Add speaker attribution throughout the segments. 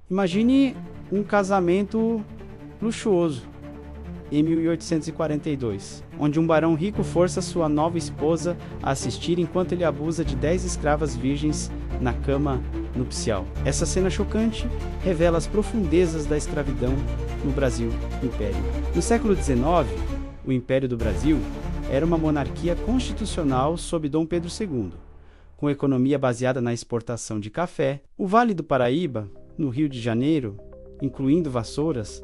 Speaker 1: Imagine um casamento luxuoso em 1842, onde um barão rico força sua nova esposa a assistir enquanto ele abusa de 10 escravas virgens na cama nupcial. Essa cena chocante revela as profundezas da escravidão no Brasil Império. No século XIX, o Império do Brasil era uma monarquia constitucional sob Dom Pedro II, com economia baseada na exportação de café. O Vale do Paraíba, no Rio de Janeiro, incluindo Vassouras,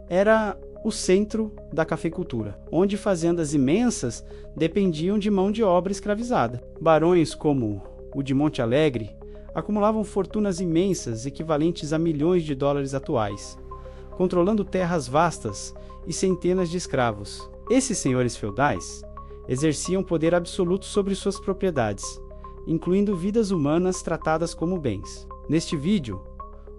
Speaker 1: era o centro da cafeicultura, onde fazendas imensas dependiam de mão de obra escravizada. Barões como o de Monte Alegre acumulavam fortunas imensas equivalentes a milhões de dólares atuais, controlando terras vastas e centenas de escravos. Esses senhores feudais exerciam poder absoluto sobre suas propriedades, incluindo vidas humanas tratadas como bens. Neste vídeo,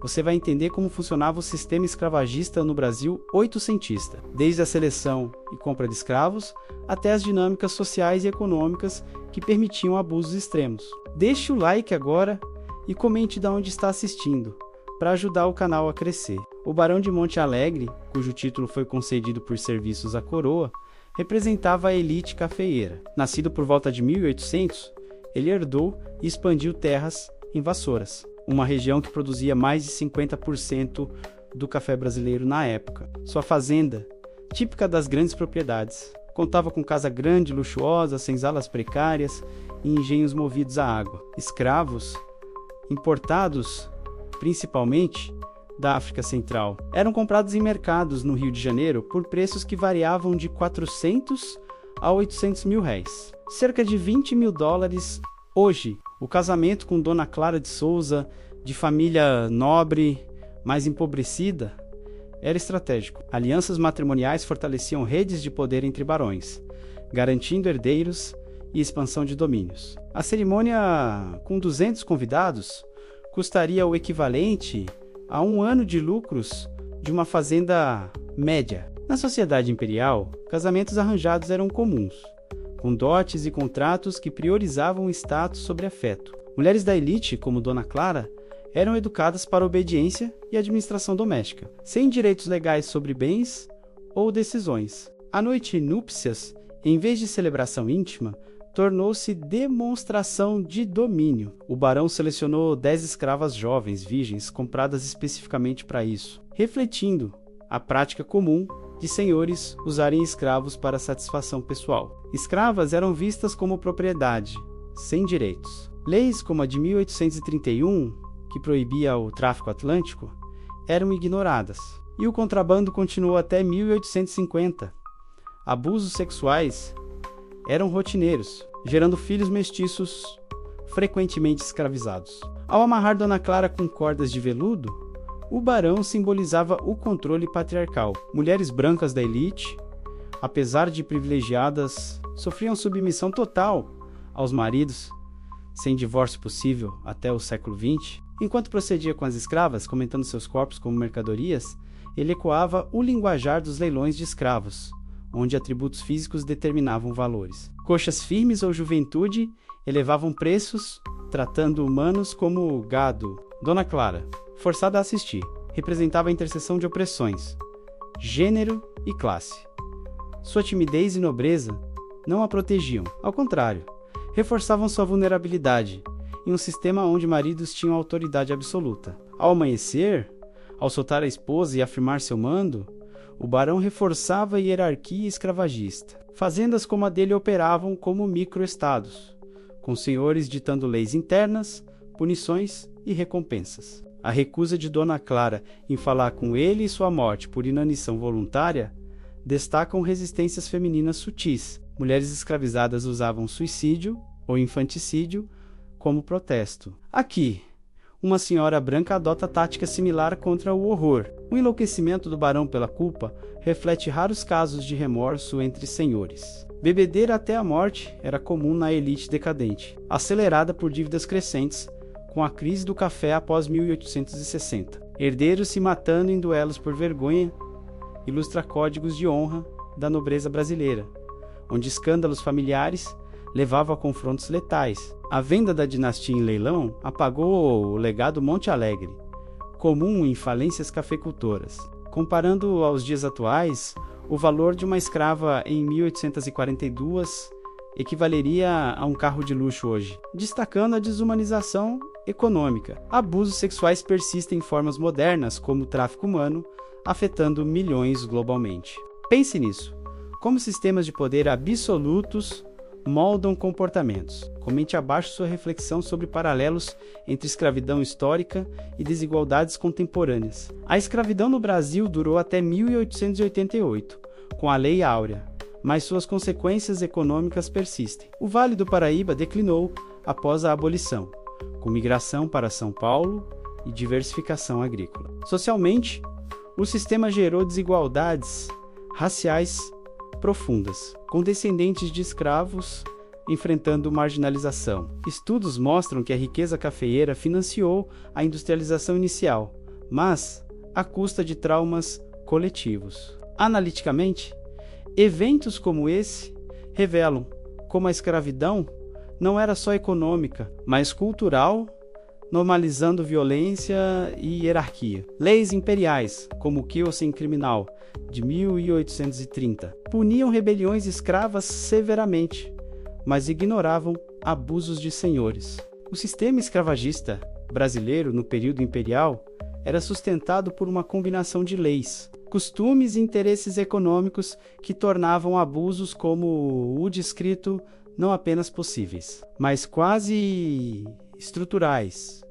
Speaker 1: você vai entender como funcionava o sistema escravagista no Brasil oitocentista, desde a seleção e compra de escravos até as dinâmicas sociais e econômicas que permitiam abusos extremos. Deixe o like agora e comente de onde está assistindo, para ajudar o canal a crescer. O Barão de Monte Alegre, cujo título foi concedido por serviços à coroa, representava a elite cafeeira. Nascido por volta de 1800, ele herdou e expandiu terras em Vassouras, uma região que produzia mais de 50% do café brasileiro na época. Sua fazenda, típica das grandes propriedades, contava com casa grande, luxuosa, senzalas precárias e engenhos movidos a água. Escravos, importados principalmente da África Central, eram comprados em mercados no Rio de Janeiro por preços que variavam de 400 a 800 mil réis, cerca de 20 mil dólares hoje. O casamento com Dona Clara de Souza, de família nobre, mas empobrecida, era estratégico. Alianças matrimoniais fortaleciam redes de poder entre barões, garantindo herdeiros e expansão de domínios. A cerimônia, com 200 convidados, custaria o equivalente a um ano de lucros de uma fazenda média. Na sociedade imperial, casamentos arranjados eram comuns, com dotes e contratos que priorizavam o status sobre afeto. Mulheres da elite, como Dona Clara, eram educadas para obediência e administração doméstica, sem direitos legais sobre bens ou decisões. A noite núpcias, em vez de celebração íntima, tornou-se demonstração de domínio. O barão selecionou 10 escravas jovens, virgens, compradas especificamente para isso, refletindo a prática comum de senhores usarem escravos para satisfação pessoal. Escravas eram vistas como propriedade, sem direitos. Leis como a de 1831, que proibia o tráfico atlântico, eram ignoradas. E o contrabando continuou até 1850. Abusos sexuais eram rotineiros, gerando filhos mestiços frequentemente escravizados. Ao amarrar Dona Clara com cordas de veludo, o barão simbolizava o controle patriarcal. Mulheres brancas da elite, apesar de privilegiadas, sofriam submissão total aos maridos, sem divórcio possível até o século XX. Enquanto procedia com as escravas, comentando seus corpos como mercadorias, ele ecoava o linguajar dos leilões de escravos, onde atributos físicos determinavam valores. Coxas firmes ou juventude elevavam preços, tratando humanos como gado. Dona Clara, forçada a assistir, representava a interseção de opressões, gênero e classe. Sua timidez e nobreza não a protegiam, ao contrário, reforçavam sua vulnerabilidade em um sistema onde maridos tinham autoridade absoluta. Ao amanhecer, ao soltar a esposa e afirmar seu mando, o barão reforçava a hierarquia escravagista. Fazendas como a dele operavam como microestados, com senhores ditando leis internas, punições e recompensas. A recusa de Dona Clara em falar com ele e sua morte por inanição voluntária destacam resistências femininas sutis. Mulheres escravizadas usavam suicídio ou infanticídio como protesto. Aqui, uma senhora branca adota tática similar contra o horror. O enlouquecimento do barão pela culpa reflete raros casos de remorso entre senhores. Bebedeira até a morte era comum na elite decadente, acelerada por dívidas crescentes com a crise do café após 1860. Herdeiros se matando em duelos por vergonha ilustra códigos de honra da nobreza brasileira, onde escândalos familiares levavam a confrontos letais. A venda da dinastia em leilão apagou o legado Monte Alegre, comum em falências cafeicultoras. Comparando aos dias atuais, o valor de uma escrava em 1842 equivaleria a um carro de luxo hoje, destacando a desumanização econômica. Abusos sexuais persistem em formas modernas, como o tráfico humano, afetando milhões globalmente. Pense nisso. Como sistemas de poder absolutos moldam comportamentos. Comente abaixo sua reflexão sobre paralelos entre escravidão histórica e desigualdades contemporâneas. A escravidão no Brasil durou até 1888, com a Lei Áurea, mas suas consequências econômicas persistem. O Vale do Paraíba declinou após a abolição, com migração para São Paulo e diversificação agrícola. Socialmente, o sistema gerou desigualdades raciais profundas, com descendentes de escravos enfrentando marginalização. Estudos mostram que a riqueza cafeeira financiou a industrialização inicial, mas à custa de traumas coletivos. Analiticamente, eventos como esse revelam como a escravidão não era só econômica, mas cultural, normalizando violência e hierarquia. Leis imperiais, como o Kielsen Criminal, de 1830, puniam rebeliões escravas severamente, mas ignoravam abusos de senhores. O sistema escravagista brasileiro, no período imperial, era sustentado por uma combinação de leis, costumes e interesses econômicos que tornavam abusos como o descrito não apenas possíveis, mas quase estruturais.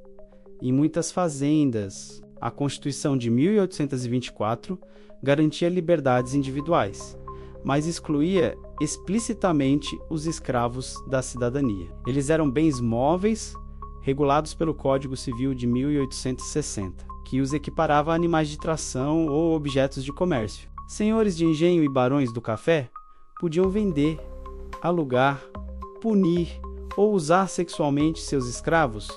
Speaker 1: Em muitas fazendas, a Constituição de 1824 garantia liberdades individuais, mas excluía explicitamente os escravos da cidadania. Eles eram bens móveis, regulados pelo Código Civil de 1860, que os equiparava a animais de tração ou objetos de comércio. Senhores de engenho e barões do café podiam vender, alugar, punir ou usar sexualmente seus escravos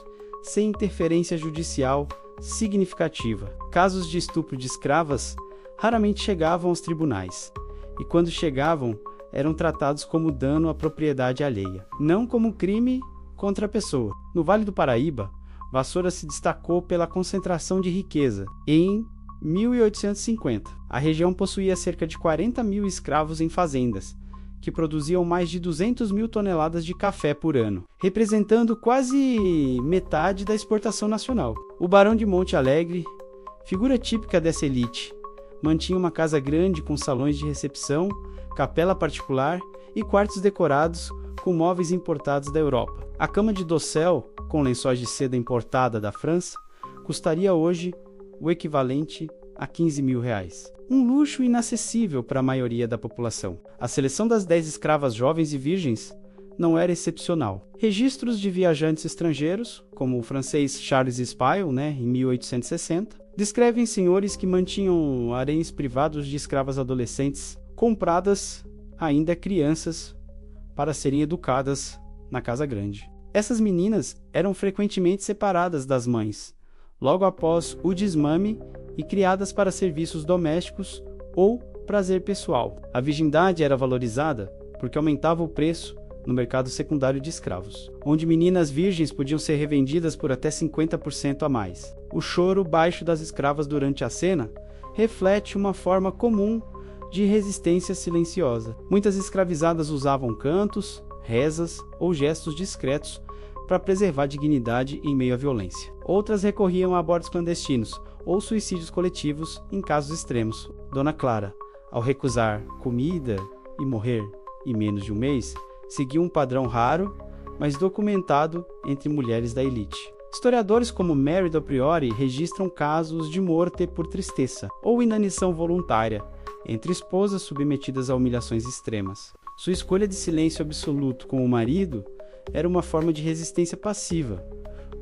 Speaker 1: sem interferência judicial significativa. Casos de estupro de escravas raramente chegavam aos tribunais, e quando chegavam, eram tratados como dano à propriedade alheia, não como crime contra a pessoa. No Vale do Paraíba, Vassoura se destacou pela concentração de riqueza. Em 1850, a região possuía cerca de 40 mil escravos em fazendas, que produziam mais de 200 mil toneladas de café por ano, representando quase metade da exportação nacional. O Barão de Monte Alegre, figura típica dessa elite, mantinha uma casa grande com salões de recepção, capela particular e quartos decorados com móveis importados da Europa. A cama de dossel, com lençóis de seda importada da França, custaria hoje o equivalente a 15 mil reais. Um luxo inacessível para a maioria da população. A seleção das 10 escravas jovens e virgens não era excepcional. Registros de viajantes estrangeiros, como o francês Charles Spile, em 1860, descrevem senhores que mantinham haréns privados de escravas adolescentes, compradas ainda crianças, para serem educadas na casa grande. Essas meninas eram frequentemente separadas das mães, logo após o desmame, e criadas para serviços domésticos ou prazer pessoal. A virgindade era valorizada porque aumentava o preço no mercado secundário de escravos, onde meninas virgens podiam ser revendidas por até 50% a mais. O choro baixo das escravas durante a cena reflete uma forma comum de resistência silenciosa. Muitas escravizadas usavam cantos, rezas ou gestos discretos para preservar a dignidade em meio à violência. Outras recorriam a abortos clandestinos ou suicídios coletivos em casos extremos. Dona Clara, ao recusar comida e morrer em menos de um mês, seguiu um padrão raro, mas documentado entre mulheres da elite. Historiadores como Mary do Priori registram casos de morte por tristeza ou inanição voluntária entre esposas submetidas a humilhações extremas. Sua escolha de silêncio absoluto com o marido era uma forma de resistência passiva,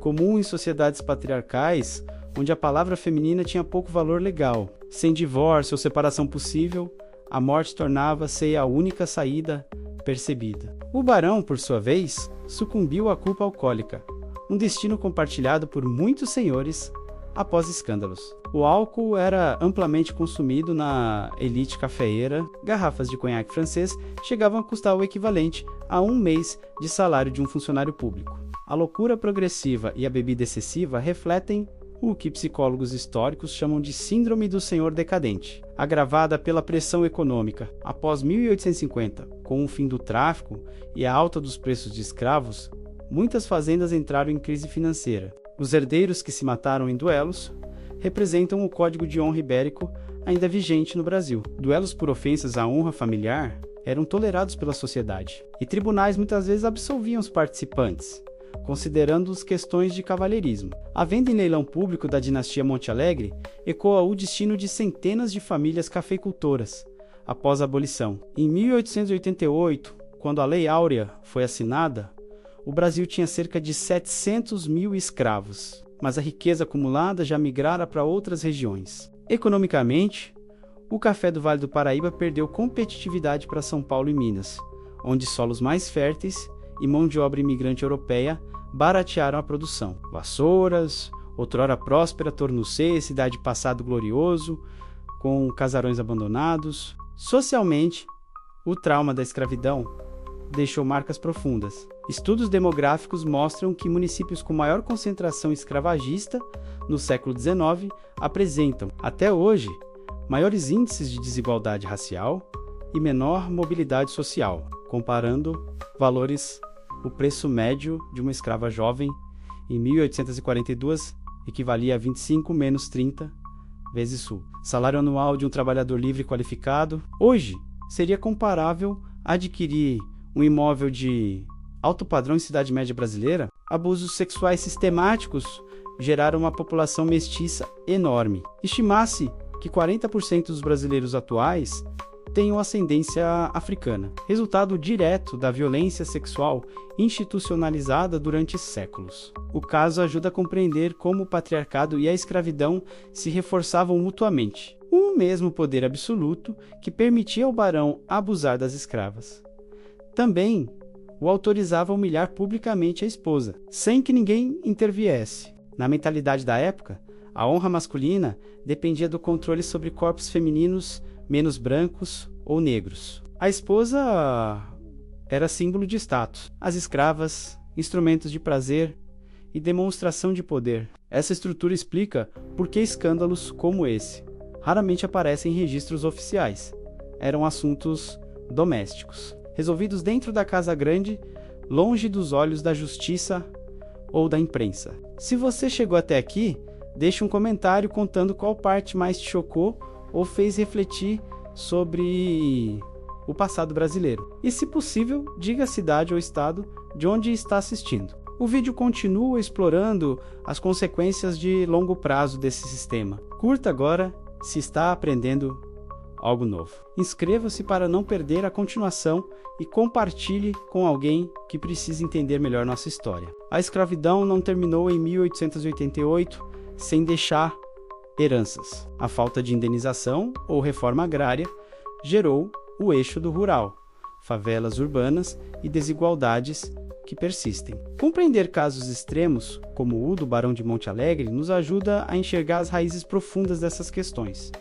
Speaker 1: comum em sociedades patriarcais onde a palavra feminina tinha pouco valor legal. Sem divórcio ou separação possível, a morte tornava-se a única saída percebida. O barão, por sua vez, sucumbiu à culpa alcoólica, um destino compartilhado por muitos senhores após escândalos. O álcool era amplamente consumido na elite cafeeira. Garrafas de conhaque francês chegavam a custar o equivalente a um mês de salário de um funcionário público. A loucura progressiva e a bebida excessiva refletem o que psicólogos históricos chamam de Síndrome do Senhor Decadente, agravada pela pressão econômica. Após 1850, com o fim do tráfico e a alta dos preços de escravos, muitas fazendas entraram em crise financeira. Os herdeiros que se mataram em duelos representam o Código de Honra Ibérico ainda vigente no Brasil. Duelos por ofensas à honra familiar eram tolerados pela sociedade, e tribunais muitas vezes absolviam os participantes, considerando-os questões de cavalheirismo. A venda em leilão público da dinastia Monte Alegre ecoa o destino de centenas de famílias cafeicultoras após a abolição. Em 1888, quando a Lei Áurea foi assinada, o Brasil tinha cerca de 700 mil escravos, mas a riqueza acumulada já migrara para outras regiões. Economicamente, o café do Vale do Paraíba perdeu competitividade para São Paulo e Minas, onde solos mais férteis e mão de obra imigrante europeia baratearam a produção. Vassouras, outrora próspera Tornucê, cidade passado glorioso, com casarões abandonados. Socialmente, o trauma da escravidão deixou marcas profundas. Estudos demográficos mostram que municípios com maior concentração escravagista no século XIX apresentam, até hoje, maiores índices de desigualdade racial e menor mobilidade social, comparando valores. O preço médio de uma escrava jovem em 1842 equivalia a 25 menos 30 vezes sul. Salário anual de um trabalhador livre qualificado hoje seria comparável a adquirir um imóvel de alto padrão em cidade média brasileira. Abusos sexuais sistemáticos geraram uma população mestiça enorme. Estima-se que 40% dos brasileiros atuais tenham ascendência africana, resultado direto da violência sexual institucionalizada durante séculos. O caso ajuda a compreender como o patriarcado e a escravidão se reforçavam mutuamente. O mesmo poder absoluto que permitia ao barão abusar das escravas também o autorizava a humilhar publicamente a esposa, sem que ninguém interviesse. Na mentalidade da época, a honra masculina dependia do controle sobre corpos femininos menos brancos ou negros. A esposa era símbolo de status, as escravas, instrumentos de prazer e demonstração de poder. Essa estrutura explica por que escândalos como esse raramente aparecem em registros oficiais. Eram assuntos domésticos, resolvidos dentro da casa grande, longe dos olhos da justiça ou da imprensa. Se você chegou até aqui, deixe um comentário contando qual parte mais te chocou ou fez refletir sobre o passado brasileiro. E, se possível, diga a cidade ou estado de onde está assistindo. O vídeo continua explorando as consequências de longo prazo desse sistema. Curta agora se está aprendendo algo novo. Inscreva-se para não perder a continuação e compartilhe com alguém que precisa entender melhor nossa história. A escravidão não terminou em 1888 sem deixar heranças. A falta de indenização ou reforma agrária gerou o eixo do rural, favelas urbanas e desigualdades que persistem. Compreender casos extremos, como o do Barão de Monte Alegre, nos ajuda a enxergar as raízes profundas dessas questões.